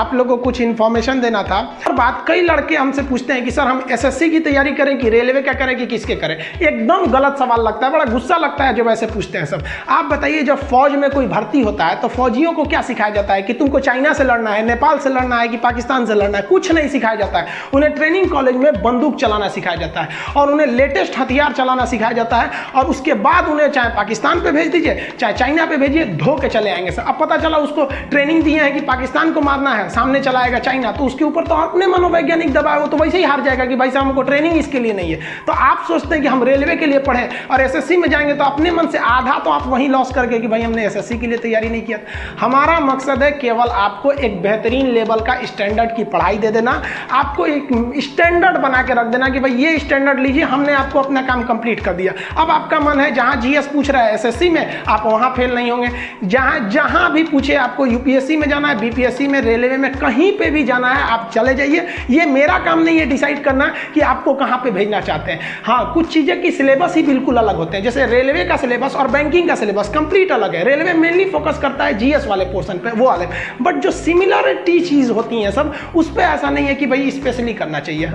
आप लोगों को कुछ इन्फॉर्मेशन देना था। और बात कई लड़के हमसे पूछते हैं कि सर हम एसएससी की तैयारी करें कि रेलवे का करें कि किसके करें। एकदम गलत सवाल लगता है, बड़ा गुस्सा लगता है जब ऐसे पूछते हैं सब। आप बताइए, जब फौज में कोई भर्ती होता है तो फौजियों को क्या सिखाया जाता है कि तुमको चाइना से लड़ना है, नेपाल से लड़ना है कि पाकिस्तान से लड़ना है? कुछ नहीं सिखाया जाता है। उन्हें ट्रेनिंग कॉलेज में बंदूक चलाना सिखाया जाता है और उन्हें लेटेस्ट हथियार चलाना सिखाया जाता है, और उसके बाद उन्हें चाहे पाकिस्तान पे भेज दीजिए चाहे चाइना पे भेजिए, धो के चले आएंगे सर। अब पता चला उसको ट्रेनिंग दी है कि पाकिस्तान को मारना है, सामने चलाएगा चाइना, तो उसके ऊपर तो अपने मनोवैज्ञानिक दबाव, वो तो वैसे ही हार जाएगा कि भाई साहब हमको ट्रेनिंग इसके लिए नहीं है। तो आप सोचते हैं कि हम रेलवे के लिए पढ़े और एसएससी में जाएंगे तो अपने मन से आधा तो आप वहीं लॉस करके कि भाई हमने एसएससी के लिए तैयारी नहीं किया। हमारा मकसद है केवल आपको एक बेहतरीन लेवल का स्टैंडर्ड की पढ़ाई दे देना, आपको एक स्टैंडर्ड बना के रख देना कि भाई ये स्टैंडर्ड लीजिए, हमने आपको अपना काम कंप्लीट कर दिया। अब आपका मन है जहां जीएस पूछ रहा है एसएससी में, आप वहां फेल नहीं होंगे। जहां भी पूछे आपको यूपीएससी में जाना है, बीपीएससी में, रेलवे में, कहीं पे भी जाना है आप चले जाइए। ये मेरा काम नहीं है डिसाइड करना कि आपको कहां पे भेजना चाहते हैं। हाँ, कुछ चीजें की सिलेबस ही बिल्कुल अलग होते हैं, जैसे रेलवे का सिलेबस और बैंकिंग का सिलेबस कंप्लीट अलग है। रेलवे मेनली फोकस करता है जीएस वाले पोर्शन पे, वो अलग, बट जो सिमिलरिटी चीज होती है सब, उस पर ऐसा नहीं है कि भाई स्पेशली करना चाहिए।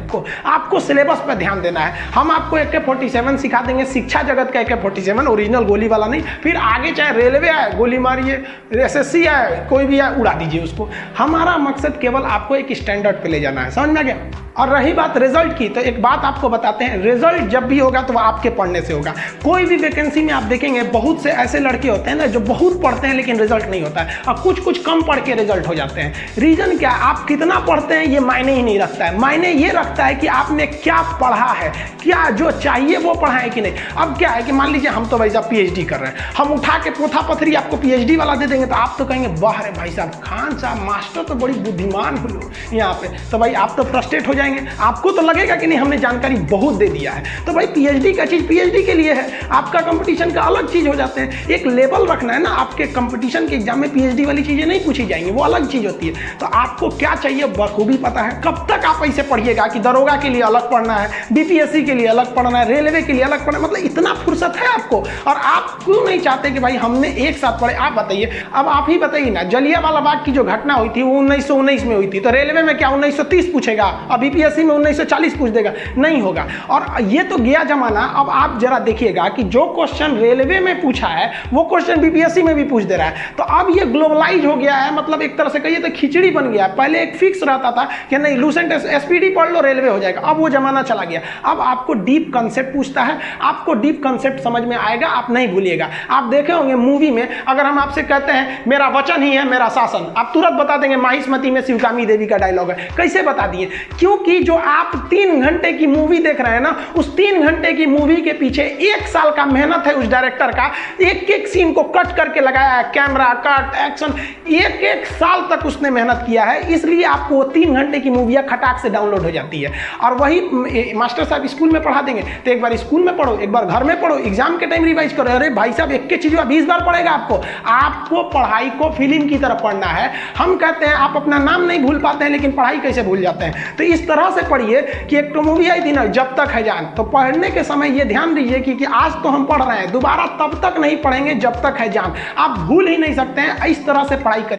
आपको सिलेबस पर ध्यान देना है। हम आपको AK-47 सिखा देंगे, शिक्षा जगत का AK-47, ओरिजिनल गोली वाला नहीं। फिर आगे चाहे रेलवे आए गोली मारिए, एसएससी आए कोई भी आए उड़ा दीजिए उसको। हमारा मकसद केवल आपको एक स्टैंडर्ड पे ले जाना है, समझ में आ गया? और रही बात रिजल्ट की, तो एक बात आपको बताते हैं, रिजल्ट जब भी होगा तो वो आपके पढ़ने से होगा। कोई भी वैकेंसी में आप देखेंगे बहुत से ऐसे लड़के होते हैं ना जो बहुत पढ़ते हैं लेकिन रिजल्ट नहीं होता है, और कुछ कम पढ़ के रिजल्ट हो जाते हैं। रीजन क्या? आप कितना पढ़ते हैं ये मायने ही नहीं रखता है। मायने ये रखता है कि आपने क्या पढ़ा है, क्या जो चाहिए वो पढ़ा है कि नहीं। अब क्या है कि मान लीजिए हम तो भाई साहब पीएचडी कर रहे हैं, हम उठा के पोथा पथरी आपको पीएचडी वाला दे देंगे तो आप तो कहेंगे वाह रे भाई साहब, खान साहब मास्टर तो बड़ी बुद्धिमान हो यहाँ पे, तो भाई आप तो फ्रस्ट्रेट हो जाएंगे। आपको तो लगेगा कि नहीं हमने जानकारी बहुत दे दिया है। तो भाई पीएचडी का चीज पीएचडी के लिए है, आपका कंपटीशन का अलग चीज हो जाते हैं। एक लेवल रखना है ना, आपके कंपटीशन के एग्जाम में पीएचडी वाली चीजें नहीं पूछी जाएंगी, वो अलग चीज होती है। तो आपको क्या चाहिए बखूबी पता है। कब तक आप ऐसे पढ़िएगा कि दरोगा के लिए अलग पढ़ना है, बीपीएससी के लिए अलग पढ़ना है, रेलवे के लिए अलग पढ़ना है, मतलब इतना फुर्सत है आपको। और आप क्यों नहीं चाहते कि भाई हमने एक साथ पढ़े? आप बताइए, अब आप ही बताइए ना, जलियांवाला बाग की जो घटना हुई थी वो 1919 में हुई थी, तो रेलवे में क्या 1930 पूछेगा और बीपीएससी में 1940 पूछ देगा? नहीं होगा। और ये तो गया जमाना। अब आप जरा देखिएगा कि जो क्वेश्चन रेलवे में पूछा है वो क्वेश्चन बीपीएससी में भी पूछ दे रहा है। तो अब ये ग्लोबलाइज हो गया है, मतलब एक तरह से कहिए तो खिचड़ी बन गया है। पहले एक फिक्स रहता था कि नहीं लूसेंट एसपीडी पढ़ लो रेलवे हो जाएगा, अब वो जमाना चला गया। अब आपको डीप कंसेप्ट पूछता है, आपको डीप कंसेप्ट समझ में आएगा, आप नहीं भूलिएगा। आप देखे होंगे मूवी में, अगर हम आपसे कहते हैं मेरा वचन ही है मेरा शासन, आप तुरंत बता देंगे माहिष्मती में शिवकामी देवी का डायलॉग है। कैसे बता दिए? क्योंकि जो आप 3 घंटे की मूवी देख रहे हैं ना, उस 3 घंटे की मूवी के पीछे 1 साल का मेहनत है उस डायरेक्टर का। एक एक सीन को कट करके लगाया है, कैमरा कट एक्शन, एक साल तक उसने मेहनत किया है। इसलिए आपको 3 घंटे की मूवियां खटाक से डाउनलोड हो जाती है। और वही मास्टर साहब स्कूल में पढ़ा देंगे तो एक बार स्कूल में पढ़ो, एक बार घर में पढ़ो, एग्जाम के टाइम रिवाइज करो। अरे भाई साहब एक चीज 20 बार पढ़ेगा आपको पढ़ाई को फिल्म की तरह पढ़ना है। हम कहते हैं आप अपना नाम नहीं भूल पाते हैं लेकिन पढ़ाई कैसे भूल जाते हैं। तो इस तरह से पढ़िए कि एक तो मूवी आई थी ना जब तक है जान, तो पढ़ने के समय ये ध्यान दीजिए कि आज तो हम पढ़ रहे हैं, दोबारा तब तक नहीं पढ़ेंगे जब तक है जान। आप भूल ही नहीं सकते हैं। इस तरह से पढ़ाई करिए।